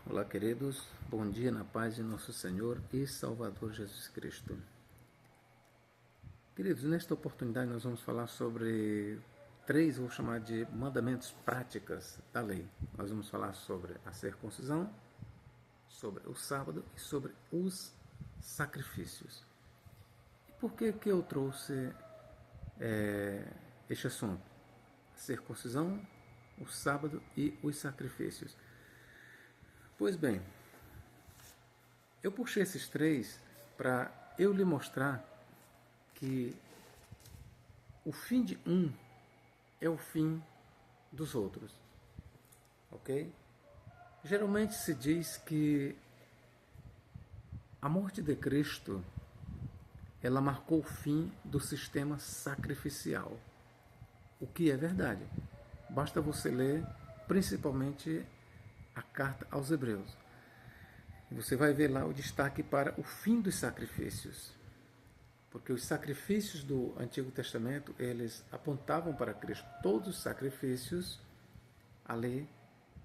Olá, queridos. Bom dia na paz de nosso Senhor e Salvador Jesus Cristo. Queridos, nesta oportunidade nós vamos falar sobre três, vou chamar de mandamentos práticas da lei. Nós vamos falar sobre a circuncisão, sobre o sábado e sobre os sacrifícios. E por que eu trouxe este assunto? A circuncisão, o sábado e os sacrifícios. Pois bem, eu puxei esses três para eu lhe mostrar que o fim de um é o fim dos outros, ok? Geralmente se diz que a morte de Cristo ela marcou o fim do sistema sacrificial, o que é verdade. Basta você ler principalmente a carta aos Hebreus. Você vai ver lá o destaque para o fim dos sacrifícios. Porque os sacrifícios do Antigo Testamento, eles apontavam para Cristo. Todos os sacrifícios, ali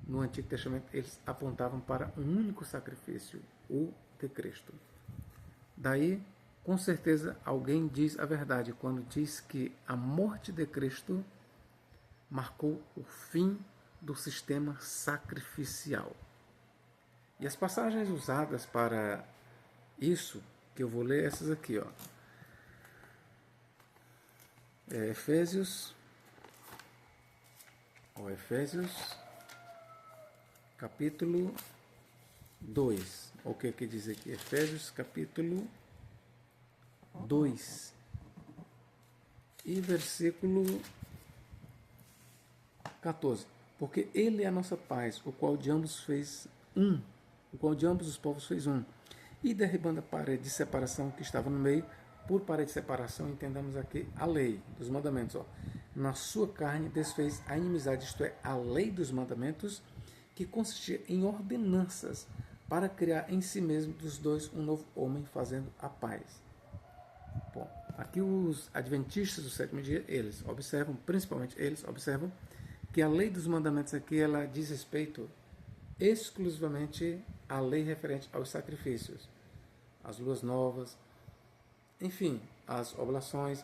no Antigo Testamento, eles apontavam para um único sacrifício, o de Cristo. Daí, com certeza, alguém diz a verdade quando diz que a morte de Cristo marcou o fim do sistema sacrificial. E as passagens usadas para isso, que eu vou ler essas aqui, ó. Efésios, capítulo 2. O que diz aqui? Efésios, capítulo 2. E versículo 14. Porque ele é a nossa paz, o qual de ambos os povos fez um. E derribando a parede de separação que estava no meio, por parede de separação, entendamos aqui a lei dos mandamentos. Ó. Na sua carne desfez a inimizade, isto é, a lei dos mandamentos, que consistia em ordenanças para criar em si mesmo dos dois um novo homem, fazendo a paz. Bom, aqui os adventistas do sétimo dia, principalmente eles observam que a lei dos mandamentos aqui, ela diz respeito exclusivamente à lei referente aos sacrifícios, às luas novas, enfim, as oblações,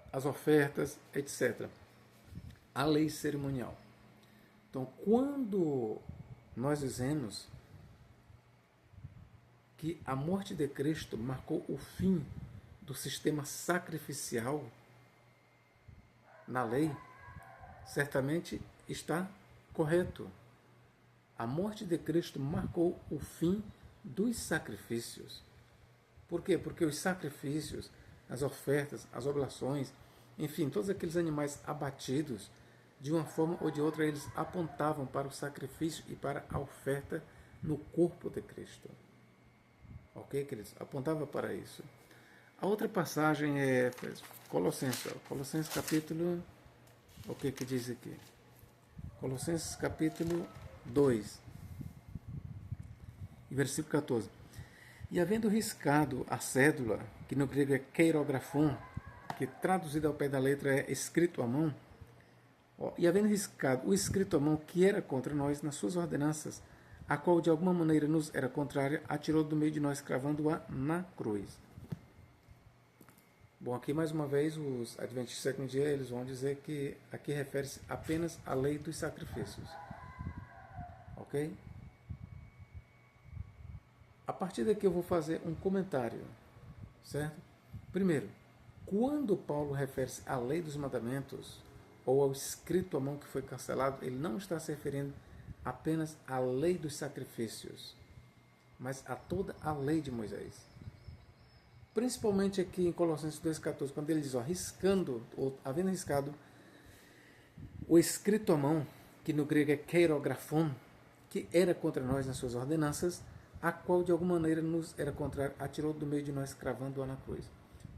as ofertas, etc. A lei cerimonial. Então, quando nós dizemos que a morte de Cristo marcou o fim do sistema sacrificial na lei, certamente está correto. A morte de Cristo marcou o fim dos sacrifícios. Por quê? Porque os sacrifícios, as ofertas, as oblações, enfim, todos aqueles animais abatidos, de uma forma ou de outra, eles apontavam para o sacrifício e para a oferta no corpo de Cristo. Ok, queridos? Apontava para isso. A outra passagem é Colossenses capítulo... O que diz aqui? Colossenses capítulo 2, versículo 14. E havendo riscado a cédula, que no grego é keirografon, que traduzido ao pé da letra é escrito à mão, e havendo riscado o escrito à mão que era contra nós nas suas ordenanças, a qual de alguma maneira nos era contrária, atirou do meio de nós, cravando-a na cruz. Bom, aqui mais uma vez os adventistas do sétimo dia, eles vão dizer que aqui refere-se apenas à lei dos sacrifícios. Ok? A partir daqui eu vou fazer um comentário, certo? Primeiro, quando Paulo refere-se à lei dos mandamentos ou ao escrito à mão que foi cancelado, ele não está se referindo apenas à lei dos sacrifícios, mas a toda a lei de Moisés. Principalmente aqui em Colossenses 2,14, quando ele diz, havendo riscado o escrito à mão, que no grego é keirografon, que era contra nós nas suas ordenanças, a qual de alguma maneira nos era contrária, atirou do meio de nós, cravando-a na cruz.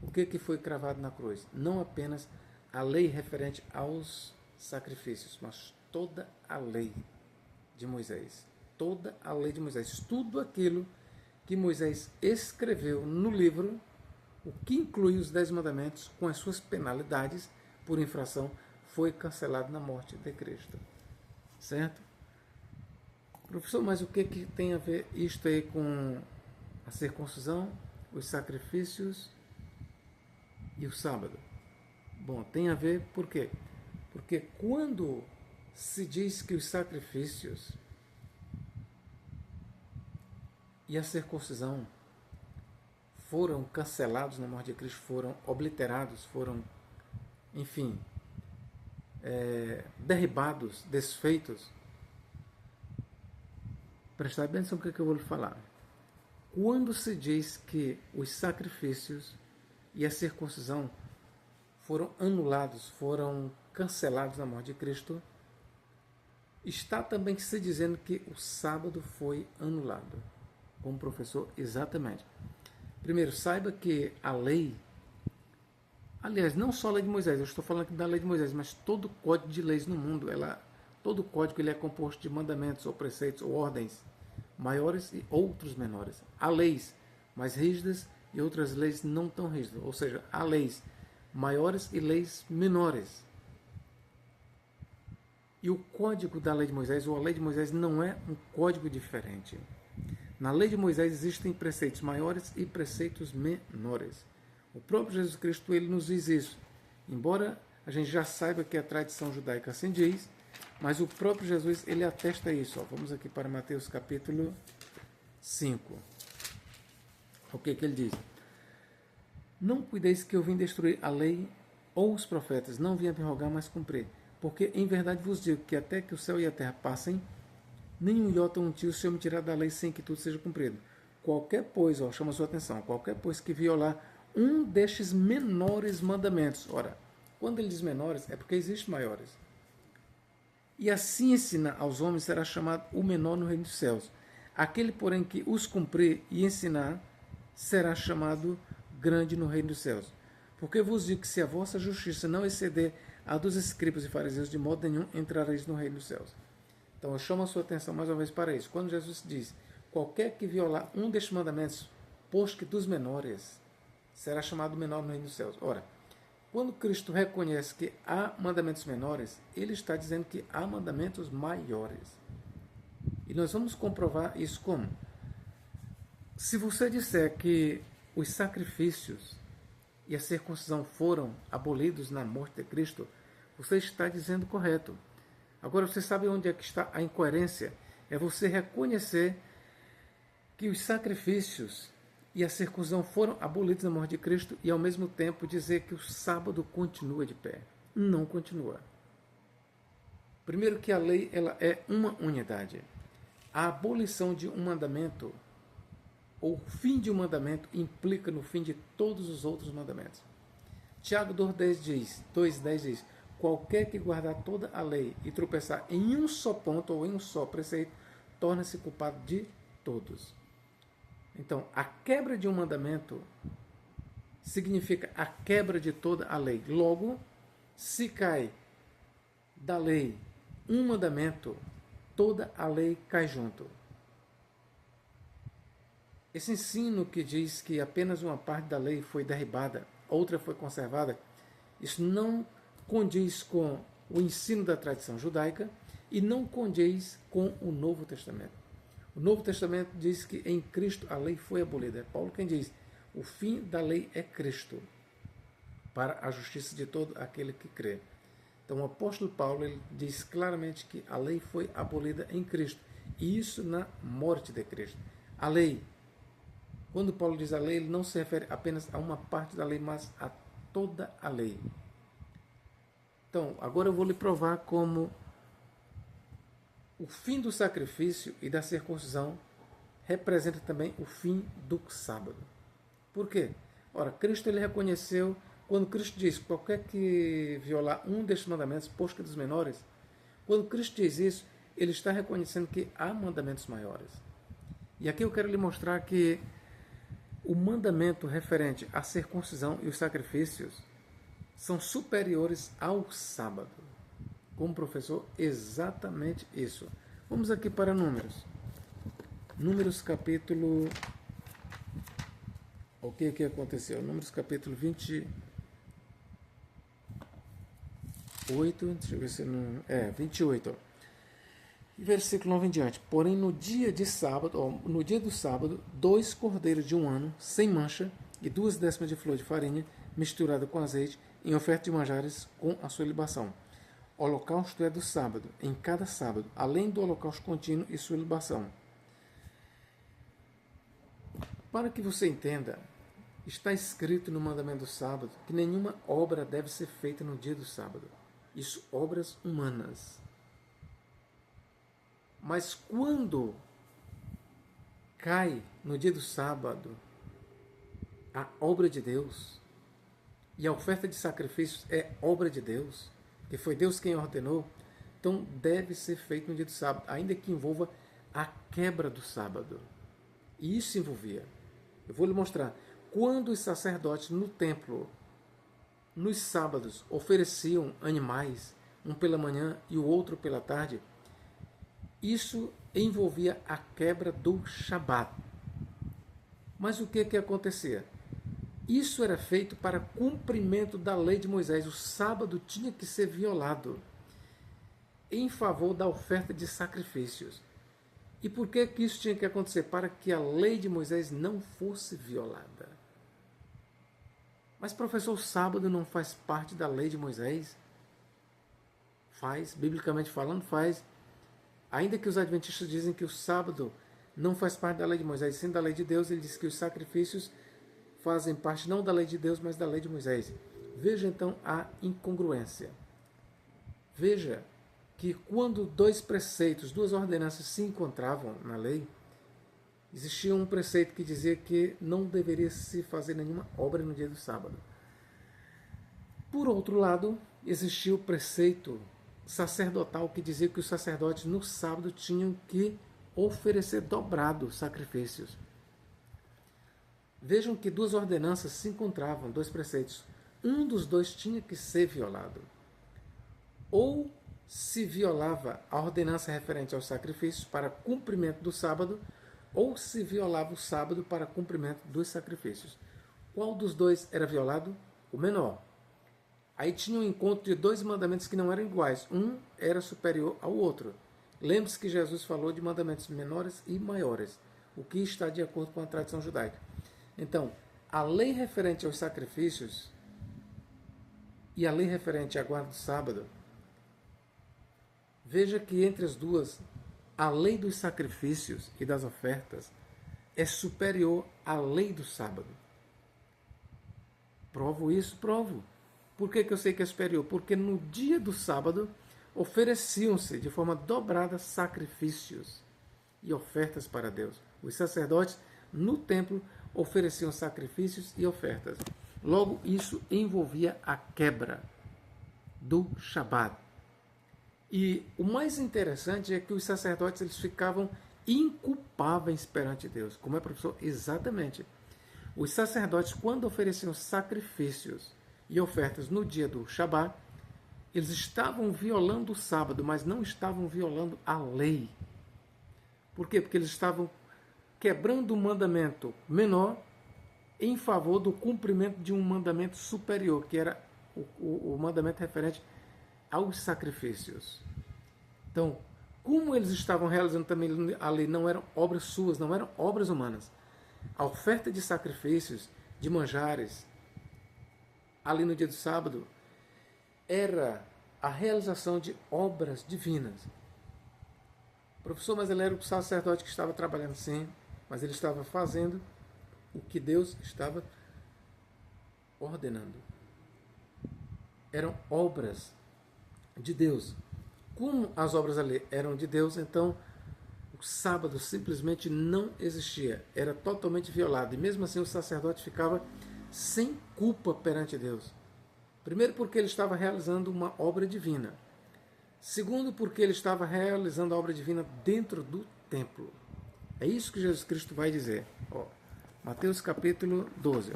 O que foi cravado na cruz? Não apenas a lei referente aos sacrifícios, mas toda a lei de Moisés. Toda a lei de Moisés. Tudo aquilo que Moisés escreveu no livro, o que inclui os 10 mandamentos, com as suas penalidades por infração, foi cancelado na morte de Cristo. Certo? Professor, mas o que tem a ver isto aí com a circuncisão, os sacrifícios e o sábado? Bom, tem a ver por quê? Porque quando se diz que os sacrifícios e a circuncisão foram cancelados na morte de Cristo, foram obliterados, foram, enfim, derribados, desfeitos, prestar atenção no que eu vou lhe falar. Quando se diz que os sacrifícios e a circuncisão foram anulados, foram cancelados na morte de Cristo, está também se dizendo que o sábado foi anulado. Como professor, exatamente. Primeiro, saiba que a lei, aliás, não só a lei de Moisés, eu estou falando aqui da lei de Moisés, mas todo código de leis no mundo, todo código ele é composto de mandamentos, ou preceitos, ou ordens maiores e outros menores. Há leis mais rígidas e outras leis não tão rígidas, ou seja, há leis maiores e leis menores. E o código da lei de Moisés, ou a lei de Moisés, não é um código diferente. Na lei de Moisés existem preceitos maiores e preceitos menores. O próprio Jesus Cristo ele nos diz isso. Embora a gente já saiba que a tradição judaica assim diz, mas o próprio Jesus ele atesta isso. Vamos aqui para Mateus capítulo 5. O que ele diz? Não cuideis que eu vim destruir a lei ou os profetas, não vim abrogar, mas cumprir. Porque em verdade vos digo que até que o céu e a terra passem, nenhum iota ou um tio se eu me tirar da lei sem que tudo seja cumprido. Qualquer, pois, chama a sua atenção, qualquer, pois, que violar um destes menores mandamentos. Ora, quando ele diz menores, é porque existem maiores. E assim ensinar aos homens será chamado o menor no reino dos céus. Aquele, porém, que os cumprir e ensinar, será chamado grande no reino dos céus. Porque vos digo que se a vossa justiça não exceder a dos escribas e fariseus, de modo nenhum entrareis no reino dos céus. Então eu chamo a sua atenção mais uma vez para isso. Quando Jesus diz, qualquer que violar um destes mandamentos, posto que dos menores, será chamado menor no reino dos céus. Ora, quando Cristo reconhece que há mandamentos menores, ele está dizendo que há mandamentos maiores. E nós vamos comprovar isso como? Se você disser que os sacrifícios e a circuncisão foram abolidos na morte de Cristo, você está dizendo correto. Agora, você sabe onde é que está a incoerência? É você reconhecer que os sacrifícios e a circuncisão foram abolidos na morte de Cristo e, ao mesmo tempo, dizer que o sábado continua de pé. Não continua. Primeiro que a lei ela é uma unidade. A abolição de um mandamento ou o fim de um mandamento implica no fim de todos os outros mandamentos. Tiago 2,10 diz, qualquer que guardar toda a lei e tropeçar em um só ponto ou em um só preceito, torna-se culpado de todos. Então, a quebra de um mandamento significa a quebra de toda a lei. Logo, se cai da lei um mandamento, toda a lei cai junto. Esse ensino que diz que apenas uma parte da lei foi derribada, outra foi conservada, isso não condiz com o ensino da tradição judaica e não condiz com o Novo Testamento. O Novo Testamento diz que em Cristo a lei foi abolida. É Paulo quem diz, o fim da lei é Cristo, para a justiça de todo aquele que crê. Então o apóstolo Paulo ele diz claramente que a lei foi abolida em Cristo, e isso na morte de Cristo. A lei, quando Paulo diz a lei, ele não se refere apenas a uma parte da lei, mas a toda a lei. Então, agora eu vou lhe provar como o fim do sacrifício e da circuncisão representa também o fim do sábado. Por quê? Ora, Cristo ele reconheceu, quando Cristo diz, qualquer que violar um destes mandamentos, posto que dos menores, quando Cristo diz isso, ele está reconhecendo que há mandamentos maiores. E aqui eu quero lhe mostrar que o mandamento referente à circuncisão e os sacrifícios são superiores ao sábado. Como professor, exatamente isso. Vamos aqui para Números. Números capítulo... O que aconteceu? Números capítulo 28. Deixa eu ver se não... 28. Versículo 9 em diante. Porém, no dia de sábado, no dia do sábado, 2 cordeiros de um ano, sem mancha, e 2 décimas de flor de farinha, misturada com azeite, em oferta de manjares com a sua libação. Holocausto é do sábado, em cada sábado, além do holocausto contínuo e sua libação. Para que você entenda, está escrito no mandamento do sábado que nenhuma obra deve ser feita no dia do sábado. Isso, obras humanas. Mas quando cai no dia do sábado a obra de Deus, e a oferta de sacrifícios é obra de Deus, que foi Deus quem ordenou, então deve ser feito no dia do sábado, ainda que envolva a quebra do sábado. E isso envolvia. Eu vou lhe mostrar. Quando os sacerdotes no templo, nos sábados, ofereciam animais, um pela manhã e o outro pela tarde, isso envolvia a quebra do Shabat. Mas o que acontecia? Isso era feito para cumprimento da lei de Moisés. O sábado tinha que ser violado em favor da oferta de sacrifícios. E por que isso tinha que acontecer? Para que a lei de Moisés não fosse violada. Mas, professor, o sábado não faz parte da lei de Moisés? Faz, biblicamente falando, faz. Ainda que os adventistas dizem que o sábado não faz parte da lei de Moisés, sim da lei de Deus, ele diz que os sacrifícios fazem parte não da lei de Deus, mas da lei de Moisés. Veja então a incongruência. Veja que quando 2 preceitos, 2 ordenanças se encontravam na lei, existia um preceito que dizia que não deveria se fazer nenhuma obra no dia do sábado. Por outro lado, existia o preceito sacerdotal que dizia que os sacerdotes no sábado tinham que oferecer dobrado sacrifícios. Vejam que 2 ordenanças se encontravam, 2 preceitos. Um dos 2 tinha que ser violado. Ou se violava a ordenança referente aos sacrifícios para cumprimento do sábado, ou se violava o sábado para cumprimento dos sacrifícios. Qual dos 2 era violado? O menor. Aí tinha um encontro de 2 mandamentos que não eram iguais. Um era superior ao outro. Lembre-se que Jesus falou de mandamentos menores e maiores, o que está de acordo com a tradição judaica. Então, a lei referente aos sacrifícios e a lei referente à guarda do sábado, veja que entre as duas, a lei dos sacrifícios e das ofertas é superior à lei do sábado. Provo isso? Provo. Por que eu sei que é superior? Porque no dia do sábado ofereciam-se de forma dobrada sacrifícios e ofertas para Deus. Os sacerdotes no templo ofereciam sacrifícios e ofertas. Logo, isso envolvia a quebra do Shabat. E o mais interessante é que os sacerdotes eles ficavam inculpáveis perante Deus. Como é, professor? Exatamente. Os sacerdotes, quando ofereciam sacrifícios e ofertas no dia do Shabat, eles estavam violando o sábado, mas não estavam violando a lei. Por quê? Porque eles estavam quebrando um mandamento menor em favor do cumprimento de um mandamento superior, que era o mandamento referente aos sacrifícios. Então, como eles estavam realizando também a lei, não eram obras suas, não eram obras humanas. A oferta de sacrifícios, de manjares, ali no dia do sábado, era a realização de obras divinas. Professor, mas ele era o sacerdote que estava trabalhando, sim, mas ele estava fazendo o que Deus estava ordenando. Eram obras de Deus. Como as obras ali eram de Deus, então o sábado simplesmente não existia. Era totalmente violado. E mesmo assim o sacerdote ficava sem culpa perante Deus. Primeiro, porque ele estava realizando uma obra divina. Segundo, porque ele estava realizando a obra divina dentro do templo. É isso que Jesus Cristo vai dizer. Mateus capítulo 12.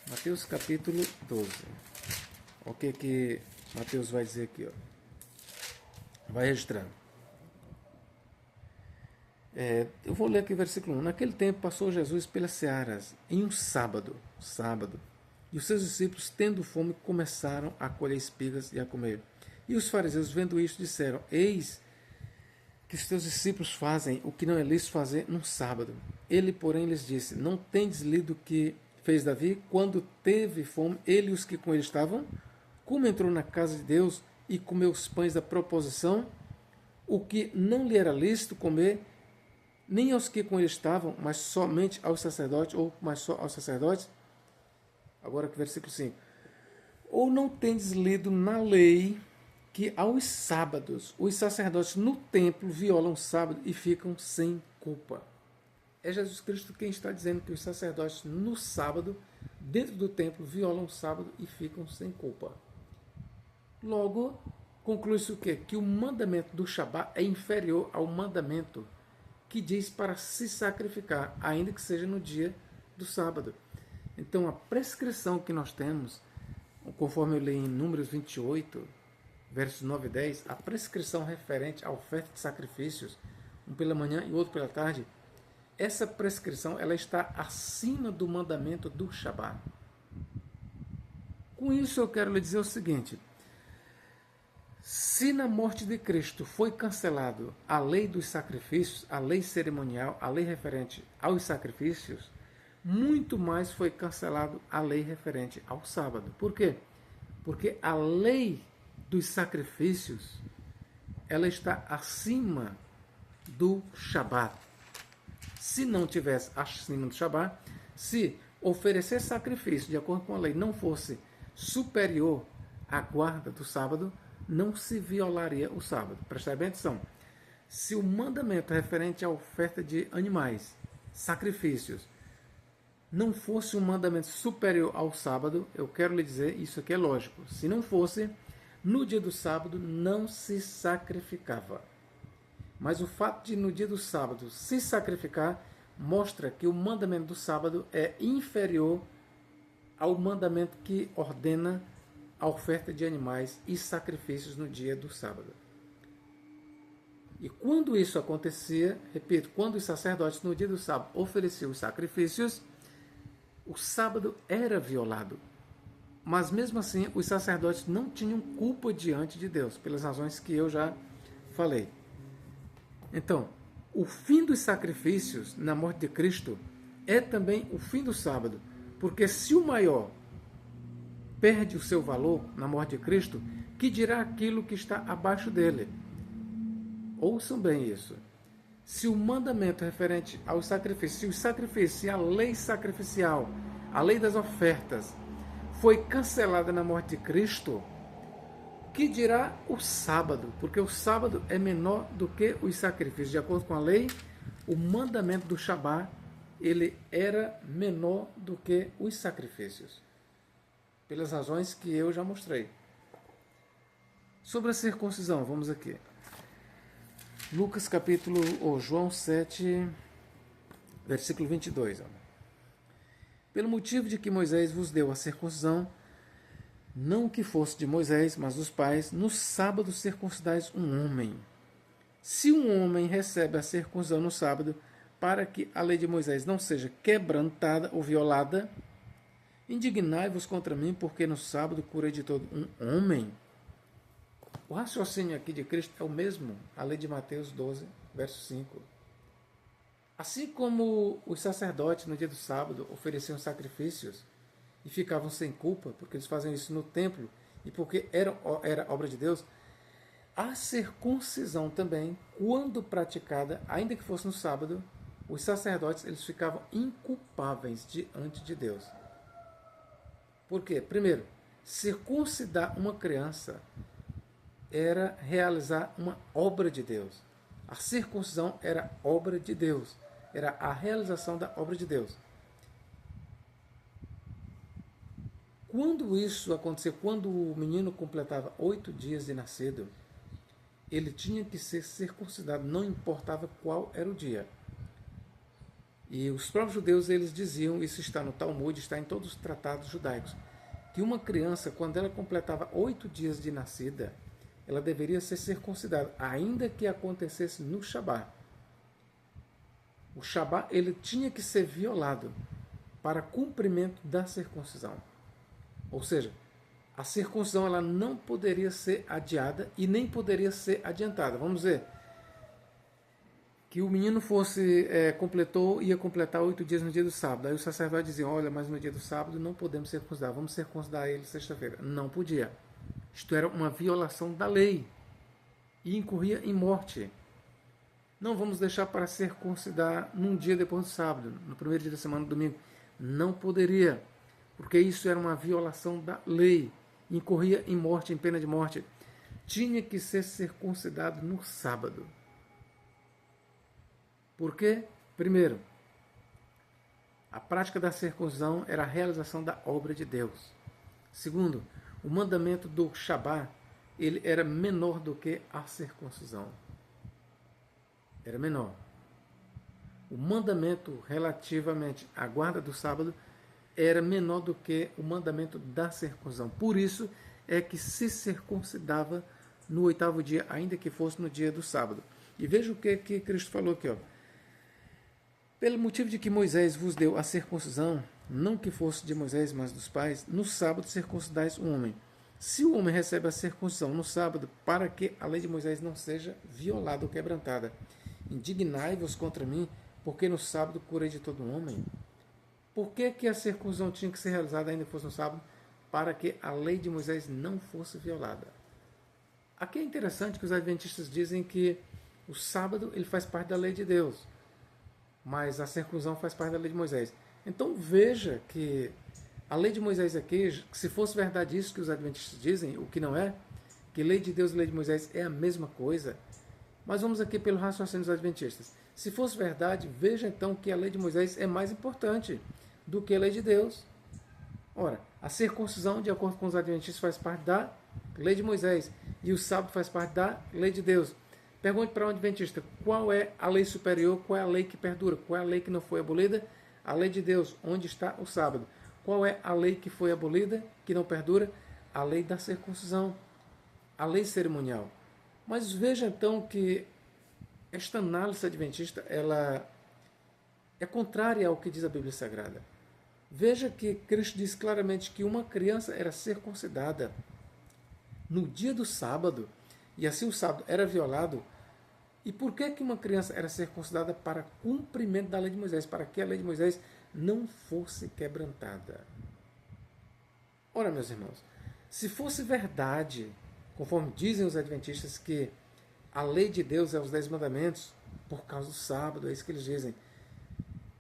Mateus capítulo 12. O que Mateus vai dizer aqui? Vai registrando. Eu vou ler aqui o versículo 1. Naquele tempo passou Jesus pelas searas em um sábado, e os seus discípulos, tendo fome, começaram a colher espigas e a comer. E os fariseus, vendo isto, disseram: eis que os teus discípulos fazem o que não é lícito fazer num sábado. Ele, porém, lhes disse: não tendes lido o que fez Davi quando teve fome, ele e os que com ele estavam? Como entrou na casa de Deus e comeu os pães da proposição, o que não lhe era lícito comer, nem aos que com ele estavam, mas somente aos sacerdotes, ou mas só aos sacerdotes? Agora que versículo 5. Ou não tendes lido na lei que aos sábados os sacerdotes no templo violam o sábado e ficam sem culpa? É Jesus Cristo quem está dizendo que os sacerdotes no sábado, dentro do templo, violam o sábado e ficam sem culpa. Logo, conclui-se o quê? Que o mandamento do Shabat é inferior ao mandamento que diz para se sacrificar, ainda que seja no dia do sábado. Então, a prescrição que nós temos, conforme eu li em Números 28, versos 9 e 10, a prescrição referente à oferta de sacrifícios, um pela manhã e outro pela tarde, essa prescrição ela está acima do mandamento do Shabat. Com isso eu quero lhe dizer o seguinte: se na morte de Cristo foi cancelado a lei dos sacrifícios, a lei cerimonial, a lei referente aos sacrifícios, muito mais foi cancelado a lei referente ao sábado. Por quê? Porque a lei dos sacrifícios ela está acima do Shabat. Se não tivesse acima do Shabat, se oferecer sacrifício de acordo com a lei não fosse superior à guarda do sábado, não se violaria o sábado. Prestai bem atenção. Se o mandamento referente à oferta de animais, sacrifícios, não fosse um mandamento superior ao sábado, eu quero lhe dizer, isso aqui é lógico, se não fosse, no dia do sábado não se sacrificava. Mas o fato de no dia do sábado se sacrificar mostra que o mandamento do sábado é inferior ao mandamento que ordena a oferta de animais e sacrifícios no dia do sábado. E quando isso acontecia, repito, quando os sacerdotes no dia do sábado ofereciam os sacrifícios, o sábado era violado. Mas mesmo assim, os sacerdotes não tinham culpa diante de Deus, pelas razões que eu já falei. Então, o fim dos sacrifícios na morte de Cristo é também o fim do sábado, porque se o maior perde o seu valor na morte de Cristo, que dirá aquilo que está abaixo dele? Ouçam bem isso. Se o mandamento referente aos sacrifícios, se os sacrifícios, se a lei sacrificial, a lei das ofertas, foi cancelada na morte de Cristo, que dirá o sábado? Porque o sábado é menor do que os sacrifícios. De acordo com a lei, o mandamento do Shabat, ele era menor do que os sacrifícios. Pelas razões que eu já mostrei. Sobre a circuncisão, vamos aqui. Lucas capítulo, João 7, versículo 22. Pelo motivo de que Moisés vos deu a circuncisão, não que fosse de Moisés, mas dos pais, no sábado circuncidais um homem. Se um homem recebe a circuncisão no sábado, para que a lei de Moisés não seja quebrantada ou violada, indignai-vos contra mim, porque no sábado curei de todo um homem. O raciocínio aqui de Cristo é o mesmo, a lei de Mateus 12, verso 5. Assim como os sacerdotes no dia do sábado ofereciam sacrifícios e ficavam sem culpa, porque eles faziam isso no templo e porque era obra de Deus, a circuncisão também, quando praticada, ainda que fosse no sábado, os sacerdotes eles ficavam inculpáveis diante de Deus. Por quê? Primeiro, circuncidar uma criança era realizar uma obra de Deus. A circuncisão era obra de Deus. Era a realização da obra de Deus. Quando isso acontecia, quando o menino completava 8 dias de nascido, ele tinha que ser circuncidado, não importava qual era o dia. E os próprios judeus, eles diziam, isso está no Talmud, está em todos os tratados judaicos, que uma criança, quando ela completava 8 dias de nascida, ela deveria ser circuncidada, ainda que acontecesse no Shabat. O Shabat, ele tinha que ser violado para cumprimento da circuncisão. Ou seja, a circuncisão ela não poderia ser adiada e nem poderia ser adiantada. Vamos dizer que o menino ia completar 8 dias no dia do sábado. Aí o sacerdote dizia, olha, mas no dia do sábado não podemos circuncidar, vamos circuncidar ele sexta-feira. Não podia. Isto era uma violação da lei e incorria em morte. Não vamos deixar para circuncidar num dia depois do sábado, no primeiro dia da semana, no domingo. Não poderia, porque isso era uma violação da lei. Incorria em morte, em pena de morte. Tinha que ser circuncidado no sábado. Por quê? Primeiro, a prática da circuncisão era a realização da obra de Deus. Segundo, o mandamento do Shabá, ele era menor do que a circuncisão. Era menor. O mandamento relativamente à guarda do sábado era menor do que o mandamento da circuncisão. Por isso é que se circuncidava no 8º dia, ainda que fosse no dia do sábado. E veja o que Cristo falou aqui, ó. Pelo motivo de que Moisés vos deu a circuncisão, não que fosse de Moisés, mas dos pais, no sábado circuncidais o homem. Se o homem recebe a circuncisão no sábado, para que a lei de Moisés não seja violada ou quebrantada. Indignai-vos contra mim, porque no sábado curei de todo homem. Por que a circuncisão tinha que ser realizada ainda que fosse no sábado? Para que a lei de Moisés não fosse violada. Aqui é interessante que os adventistas dizem que o sábado ele faz parte da lei de Deus, mas a circuncisão faz parte da lei de Moisés. Então veja que a lei de Moisés aqui, se fosse verdade isso que os adventistas dizem, o que não é, que lei de Deus e lei de Moisés é a mesma coisa, mas vamos aqui pelo raciocínio dos adventistas. Se fosse verdade, veja então que a lei de Moisés é mais importante do que a lei de Deus. Ora, a circuncisão, de acordo com os adventistas, faz parte da lei de Moisés e o sábado faz parte da lei de Deus. Pergunte para um adventista qual é a lei superior, qual é a lei que perdura, qual é a lei que não foi abolida? A lei de Deus, onde está o sábado. Qual é a lei que foi abolida, que não perdura? A lei da circuncisão, a lei cerimonial. Mas veja então que esta análise adventista ela é contrária ao que diz a Bíblia Sagrada. Veja que Cristo diz claramente que uma criança era circuncidada no dia do sábado, e assim o sábado era violado. E por que uma criança era circuncidada? Para cumprimento da lei de Moisés, para que a lei de Moisés não fosse quebrantada. Ora, meus irmãos, se fosse verdade, conforme dizem os adventistas, que a lei de Deus é os 10 mandamentos, por causa do sábado, é isso que eles dizem,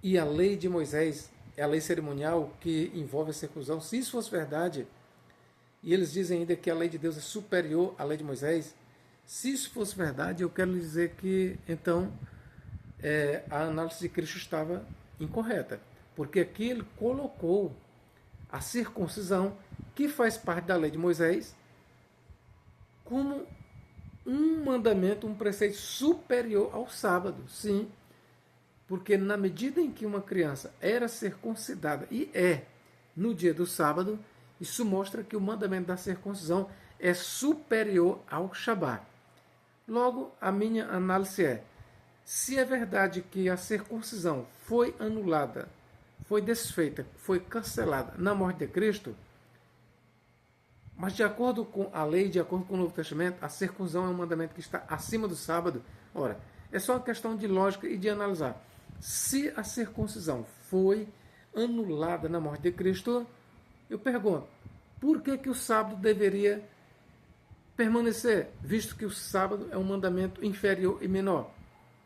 e a lei de Moisés é a lei cerimonial que envolve a circuncisão, se isso fosse verdade, e eles dizem ainda que a lei de Deus é superior à lei de Moisés, se isso fosse verdade, eu quero lhe dizer que, então, a análise de Cristo estava incorreta. Porque aqui ele colocou a circuncisão, que faz parte da lei de Moisés, como um mandamento, um preceito superior ao sábado. Sim, porque na medida em que uma criança era circuncidada, e no dia do sábado, isso mostra que o mandamento da circuncisão é superior ao Shabá. Logo, a minha análise é, se é verdade que a circuncisão foi anulada, foi desfeita, foi cancelada na morte de Cristo, mas de acordo com a lei, de acordo com o Novo Testamento, a circuncisão é um mandamento que está acima do sábado. Ora, é só uma questão de lógica e de analisar. Se a circuncisão foi anulada na morte de Cristo, eu pergunto, por que o sábado deveria permanecer, visto que o sábado é um mandamento inferior e menor?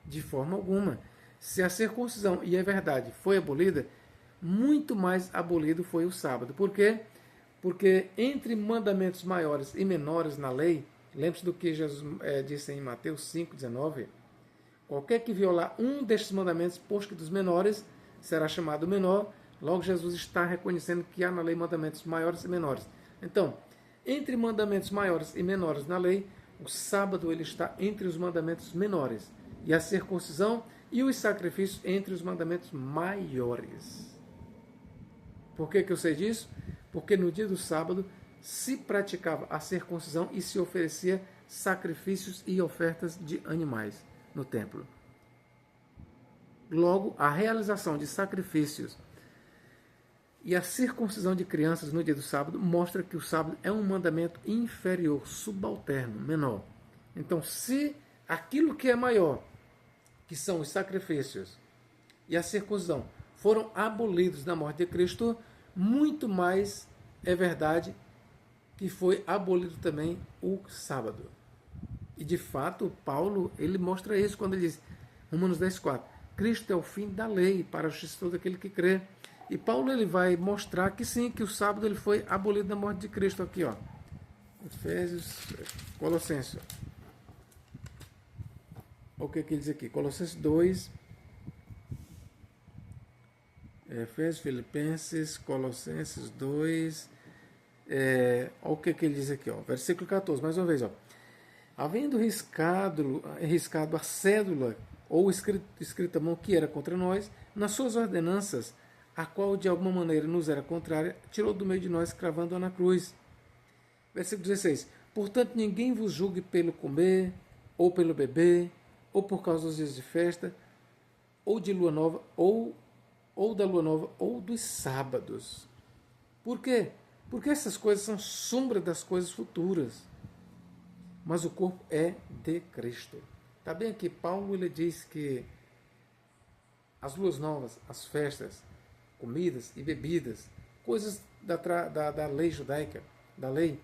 De forma alguma. Se a circuncisão, e é verdade, foi abolida, muito mais abolido foi o sábado. Por quê? Porque entre mandamentos maiores e menores na lei, lembre-se do que Jesus disse em Mateus 5,19, qualquer que violar um destes mandamentos, posto que dos menores, será chamado menor. Logo, Jesus está reconhecendo que há na lei mandamentos maiores e menores. Então, entre mandamentos maiores e menores na lei, o sábado ele está entre os mandamentos menores. E a circuncisão e os sacrifícios entre os mandamentos maiores. Por que eu sei disso? Porque no dia do sábado se praticava a circuncisão e se oferecia sacrifícios e ofertas de animais no templo. Logo, a realização de sacrifícios E a circuncisão de crianças no dia do sábado mostra que o sábado é um mandamento inferior, subalterno, menor. Então, se aquilo que é maior, que são os sacrifícios e a circuncisão, foram abolidos na morte de Cristo, muito mais é verdade que foi abolido também o sábado. E de fato, Paulo, ele mostra isso quando ele diz, Romanos 10:4, Cristo é o fim da lei para a justiça de todo aquele que crê. E Paulo ele vai mostrar que sim, que o sábado ele foi abolido na morte de Cristo aqui, ó. Efésios, Colossenses. O que ele diz aqui? Colossenses 2, Efésios, Filipenses, Colossenses 2, olha o que ele diz aqui, ó, versículo 14, mais uma vez, ó. Havendo riscado a cédula ou escrita a mão que era contra nós, nas suas ordenanças, a qual de alguma maneira nos era contrária, tirou do meio de nós, cravando-a na cruz. Versículo 16. Portanto, ninguém vos julgue pelo comer, ou pelo beber, ou por causa dos dias de festa, ou de lua nova, ou da lua nova, ou dos sábados. Por quê? Porque essas coisas são sombra das coisas futuras. Mas o corpo é de Cristo. Está bem aqui, Paulo ele diz que as luas novas, as festas, comidas e bebidas, coisas da lei judaica, da lei,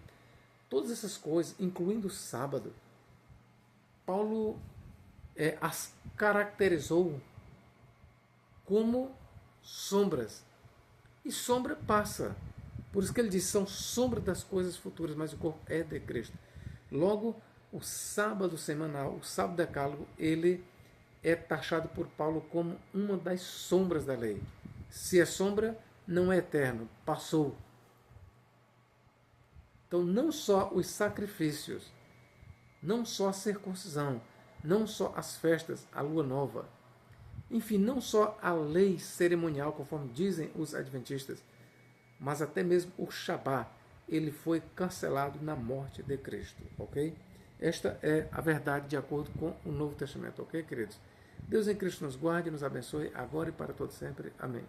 todas essas coisas, incluindo o sábado, Paulo as caracterizou como sombras. E sombra passa. Por isso que ele diz, são sombras das coisas futuras, mas o corpo é de Cristo. Logo, o sábado semanal, o sábado decálogo, ele é taxado por Paulo como uma das sombras da lei. Se é sombra, não é eterno, passou. Então, não só os sacrifícios, não só a circuncisão, não só as festas, a lua nova, enfim, não só a lei cerimonial, conforme dizem os adventistas, mas até mesmo o Shabá, ele foi cancelado na morte de Cristo, ok? Esta é a verdade de acordo com o Novo Testamento, ok, queridos? Deus em Cristo nos guarde e nos abençoe, agora e para todo sempre. Amém.